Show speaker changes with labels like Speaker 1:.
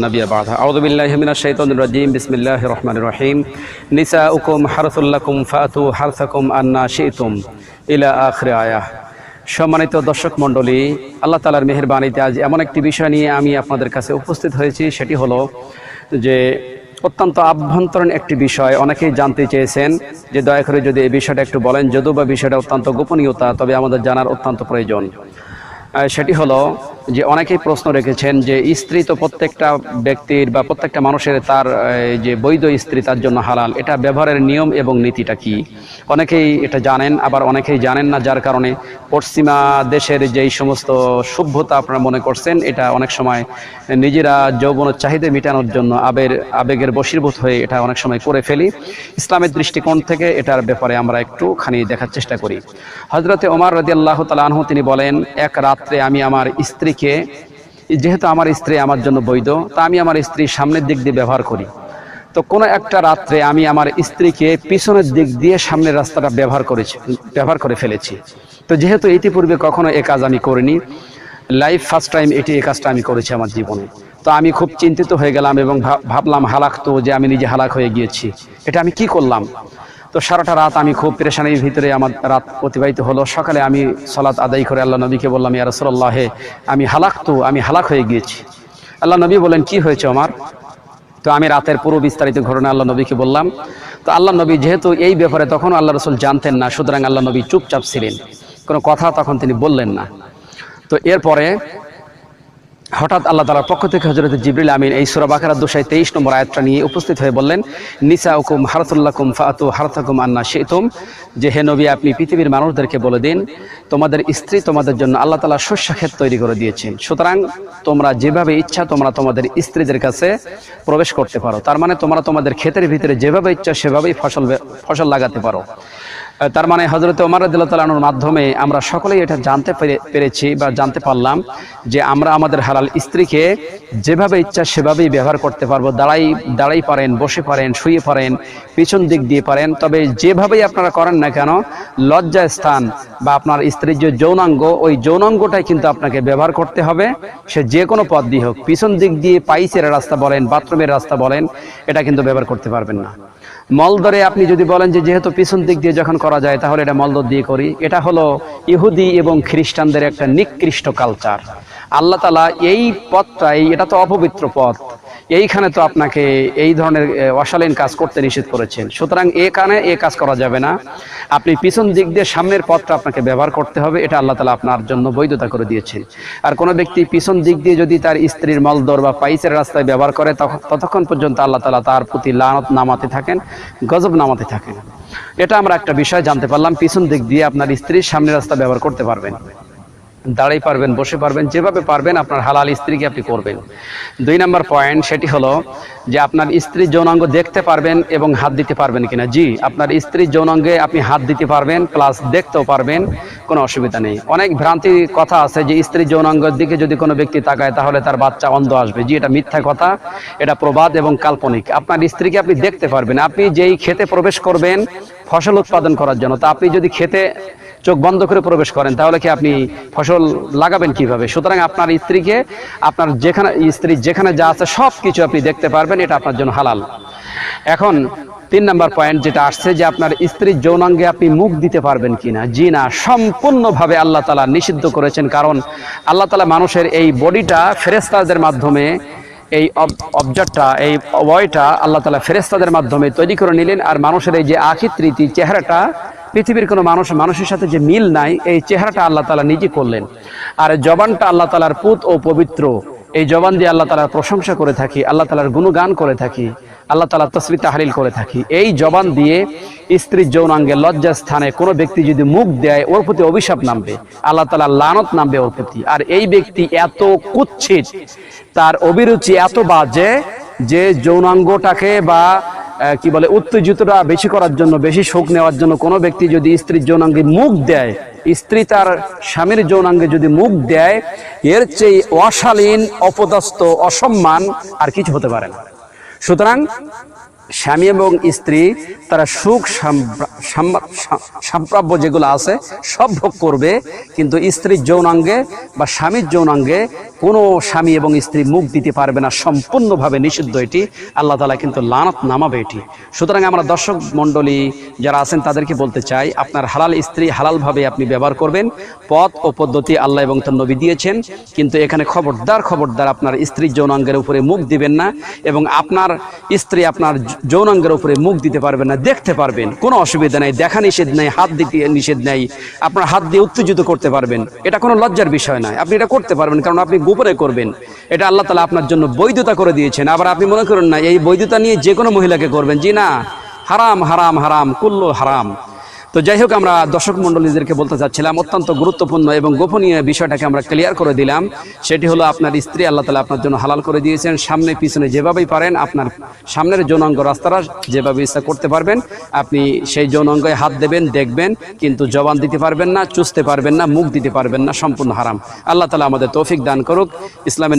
Speaker 1: নবী বাদ আউযু বিল্লাহি মিনাশ শাইতানির রাজীম বিসমিল্লাহির রহমানির রহিম নিসাউকুম হারসুল লাকুম ফাতু হারসাকুম আন্না শি'তুম ইলা আখির আয়াহ। সম্মানিত দর্শক মণ্ডলী, আল্লাহ তাআলার মেহেরবানিতে আজ এমন একটি বিষয় নিয়ে আমি আপনাদের কাছে উপস্থিত হয়েছি। সেটি হলো যে অত্যন্ত আভ্যন্তরীণ একটি বিষয়। অনেকেই জানতে চেয়েছেন যে দয়া করে যদি এই বিষয়টা একটু বলেন, যদিও বা বিষয়টা অত্যন্ত গোপনীয়তা, তবে আমাদের জানার অত্যন্ত প্রয়োজন। সেটি হলো যে অনেকেই প্রশ্ন রেখেছেন যে স্ত্রী তো প্রত্যেকটা ব্যক্তির বা প্রত্যেকটা মানুষের তার যে বৈধ স্ত্রী তার জন্য হালাল, এটা ব্যবহারের নিয়ম এবং নীতিটা কি? অনেকেই এটা জানেন, আবার অনেকেই জানেন না, যার কারণে পশ্চিমা দেশের যেই সমস্ত সভ্যতা আপনারা মনে করছেন এটা অনেক সময় নিজেরা যৌবনের চাহিদা মেটানোর জন্য আবেগের বশীভূত হয়ে এটা অনেক সময় করে ফেলি। ইসলামের দৃষ্টিকোণ থেকে এটার ব্যাপারে আমরা একটুখানি দেখার চেষ্টা করি। হযরতে ওমর রাদিয়াল্লাহু তাআলা আনহু তিনি বলেন, এক রাত্রে আমি আমার স্ত্রীকে, যেহেতু আমার স্ত্রী আমার জন্য বৈধ, তা আমি আমার স্ত্রীর সামনের দিক দিয়ে ব্যবহার করি। তো কোনো একটা রাত্রে আমি আমার স্ত্রীকে পিছনের দিক দিয়ে সামনের রাস্তাটা ব্যবহার করে ফেলেছি। তো যেহেতু ইতিপূর্বে কখনো এ কাজ আমি করিনি, লাইফ ফার্স্ট টাইম এই কাজটা আমি করেছি আমার জীবনে। তো আমি খুব চিন্তিত হয়ে গেলাম এবং ভাবলাম হালাকতো, যে আমি নিজে হালাক হয়ে গিয়েছি, এটা আমি কি করলাম। তো সারাটা রাত আমি খুব পেরেশানির ভিতরে আমার রাত অতিবাহিত হলো। সকালে আমি সালাত আদায় করে আল্লাহ নবীকে বললাম, ইয়া রাসূলুল্লাহ, আমি হালাক হয়ে গিয়েছি। আল্লাহ নবী বলেন, কি হয়েছে আমার? তো আমি রাতের পুরো বিস্তারিত ঘটনা আল্লাহ নবীকে বললাম। তো আল্লাহ নবী যেহেতু এই ব্যাপারে তখন আল্লাহ রাসূল জানতেন না, সুতরাং আল্লাহ নবী চুপচাপ ছিলেন, কোনো কথা তখন তিনি বললেন না। তো এরপরে হঠাৎ আল্লাহ তাআলার পক্ষ থেকে হযরত জিবরিল আমিন এই সূরা বাকারার 223 নম্বর আয়াতটা নিয়ে উপস্থিত হয়ে বললেন, নিসাউকুম হারসুল লাকুম ফাতু হারসাকুম আন্না শি'তুম, যে হে নবী আপনি পৃথিবীর মানুষদেরকে বলে দিন, তোমাদের স্ত্রী তোমাদের জন্য আল্লাহ তাআলা শস্যক্ষেত তৈরি করে দিয়েছেন, সুতরাং তোমরা যেভাবে ইচ্ছা তোমরা তোমাদের স্ত্রীদের কাছে প্রবেশ করতে পারো। তার মানে তোমরা তোমাদের ক্ষেতের ভিতরে যেভাবে ইচ্ছা সেভাবেই ফসল লাগাতে পারো। তার মানে হযরত ওমর রাদিয়াল্লাহু তাআলা আনহুর মাধ্যমে আমরা সকলেই এটা জানতে পেরেছি বা জানতে পারলাম যে আমরা আমাদের হালাল স্ত্রীকে যেভাবে ইচ্ছা সেভাবেই ব্যবহার করতে পারবো। দাঁড়াই পারেন, বসে পারেন, শুয়ে পারেন, পিছন দিক দিয়ে পারেন, তবে যেভাবেই আপনারা করেন না কেন, লজ্জা স্থান বা আপনার স্ত্রীর যে যৌনাঙ্গ, ওই যৌনাঙ্গটাই কিন্তু আপনাকে ব্যবহার করতে হবে। সে যে কোনো পথ দিয়ে হোক, পিছন দিক দিয়ে পাইসের রাস্তা বলেন, বাথরুমের রাস্তা বলেন, এটা কিন্তু ব্যবহার করতে পারবেন না। মলদরে আপনি যদি বলেন যে যেহেতু পিছন দিক দিয়ে যখন করা যায় তাহলে এটা মলদর দিয়ে করি, এটা হলো ইহুদি এবং খ্রিস্টানদের একটা নিকৃষ্ট কালচার। আল্লাহ তাআলা এই পথটাই, এটা তো অপবিত্র পথ, এইখানে তো আপনাকে এই ধরনের অশালীন কাজ করতে নিষেধ করেছেন, সুতরাং এখানে কাজ করা যাবে না। আপনি পিছন দিক দিয়ে সামনের পথটা আপনাকে ব্যবহার করতে হবে, এটা আল্লাহ তাআলা আপনার জন্য বৈধতা করে দিয়েছেন। আর কোনো ব্যক্তি পিছন দিক দিয়ে যদি তার স্ত্রীর মলদর বা পাইসের রাস্তায় ব্যবহার করে, ততক্ষণ পর্যন্ত আল্লাহ তাআলা তার প্রতি লানত নামাতে থাকেন, গজব নামাতে থাকেন। এটা আমরা একটা বিষয় জানতে পারলাম, পিছন দিক দিয়ে আপনার স্ত্রীর সামনের রাস্তা ব্যবহার করতে পারবেন, দাঁড়াই পারবেন, বসে পারবেন, যেভাবে পারবেন আপনার হালাল স্ত্রীকে আপনি করবেন। 2 নম্বর পয়েন্ট, সেটি হলো যে আপনার স্ত্রীর যৌনাঙ্গ দেখতে পারবেন এবং হাত দিতে পারবেন কিনা। জি, আপনার স্ত্রীর যৌনাঙ্গে আপনি হাত দিতে পারবেন, প্লাস দেখতেও পারবেন, কোনো অসুবিধা নেই। অনেক ভ্রান্তি কথা আছে যে স্ত্রীর যৌনাঙ্গের দিকে যদি কোনো ব্যক্তি তাকায় তাহলে তার বাচ্চা অন্ধ আসবে। জি, এটা মিথ্যা কথা, এটা প্রবাদ এবং কাল্পনিক। আপনার স্ত্রীকে আপনি দেখতে পারবেন। আপনি যেই খেতে প্রবেশ করবেন ফসল উৎপাদন করার জন্য, তা আপনি যদি খেতে চোখ বন্ধ করে প্রবেশ করেন তাহলে কি আপনি ফসল লাগাবেন কিভাবে? সুতরাং আপনার স্ত্রীকে, আপনার যেখানে যা আছে সব কিছু আপনি দেখতে পারবেন, এটা আপনার জন্য হালাল। এখন 3 নম্বর পয়েন্ট যেটা আসছে যে আপনার স্ত্রীর যৌনাঙ্গে আপনি মুখ দিতে পারবেন কিনা। জি না, সম্পূর্ণভাবে আল্লাহ তাআলা নিষিদ্ধ করেছেন। কারণ আল্লাহ তাআলা মানুষের এই বডিটা ফেরেশতাদের মাধ্যমে, এই অবজেক্টটা, এই ওয়টা আল্লাহ তাআলা ফেরেশতাদের মাধ্যমে তৈরি করে নিলেন। আর মানুষের এই যে আকৃতি, চেহারাটা, পৃথিবীর কোনো মানুষের সাথে যে মিল নাই, এই চেহারাটা আল্লাহ তাআলা নিজে করলেন। আর জবানটা আল্লাহ তাআলার পুত ও পবিত্র, এই জবান দিয়ে আল্লাহ তাআলার প্রশংসা করে থাকি, আল্লাহ তাআলার গুণগান করে থাকি, আল্লাহ তাআলা তাসবিহ তাহলিল করে থাকি। এই জবান দিয়ে স্ত্রীর যৌনাঙ্গে লজ্জা স্থানে কোনো ব্যক্তি যদি মুখ দেয়, ওর প্রতি অভিশাপ নামবে, আল্লাহ তাআলা লানত নামবে ওর প্রতি। আর এই ব্যক্তি এত কুৎসিত, তার অভিরুচি এত বাজে যে যৌনাঙ্গটাকে বা কি বলে উত্তেজিতটা বেশি করার জন্য, বেশি শোক নেওয়ার জন্য কোনো ব্যক্তি যদি স্ত্রীর যৌনাঙ্গে মুখ দেয়, স্ত্রী তার স্বামীর যৌনাঙ্গে যদি মুখ দেয়, এর চেয়ে অশালীন, অপদস্থ, অসম্মান আর কিছু হতে পারে না। সুতরাং স্বামী এবং স্ত্রী তারা সুখ সম্প্রাপ্য যেগুলো আছে সব ভোগ করবে, কিন্তু স্ত্রীর যৌনাঙ্গে বা স্বামীর যৌনাঙ্গে কোনো স্বামী এবং স্ত্রী মুখ দিতে পারবে না, সম্পূর্ণভাবে নিষিদ্ধ এটি। আল্লাহ তাআলা কিন্তু লানত নামাবে এটি। সুতরাং আমরা দর্শক মণ্ডলী যারা আছেন তাদেরকে বলতে চাই, আপনার হালাল স্ত্রী হালালভাবে আপনি ব্যবহার করবেন। পথ ও পদ্ধতি আল্লাহ এবং তার নবী দিয়েছেন, কিন্তু এখানে খবরদার আপনার স্ত্রীর যৌনাঙ্গের উপরে মুখ দিবেন না, এবং আপনার স্ত্রী আপনার যৌনাঙ্গের উপরে মুখ দিতে পারবেন না। দেখতে পারবেন, কোনো অসুবিধা নেই, দেখা নিষেধ নেই, হাত দিতে নিষেধ নেই, আপনার হাত দিয়ে উত্তেজিত করতে পারবেন, এটা কোনো লজ্জার বিষয় নয়, আপনি এটা করতে পারবেন, কারণ আপনি গোপনে করবেন। এটা আল্লাহ তাআলা আপনার জন্য বৈধতা করে দিয়েছেন। আবার আপনি মনে করেন না এই বৈধতা নিয়ে যে কোনো মহিলাকে করবেন, জি না, হারাম হারাম হারাম কুল্লু হারাম। তো যাই হোক, আমরা দর্শক মণ্ডলীদেরকে বলতে চাচ্ছিলাম, অত্যন্ত গুরুত্বপূর্ণ এবং গোপনীয় বিষয়টাকে আমরা ক্লিয়ার করে দিলাম। সেটি হলো আপনার স্ত্রী আল্লাহ তাআলা আপনার জন্য হালাল করে দিয়েছেন। সামনে পিছনে যেভাবেই পারেন আপনার সামনের যৌনাঙ্গ রাস্তাটা যেভাবে ইচ্ছা করতে পারবেন, আপনি সেই যৌনাঙ্গে হাত দেবেন, দেখবেন, কিন্তু জবান দিতে পারবেন না, চুষতে পারবেন না, মুখ দিতে পারবেন না, সম্পূর্ণ হারাম। আল্লাহ তাআলা আমাদের তৌফিক দান করুক। ইসলামের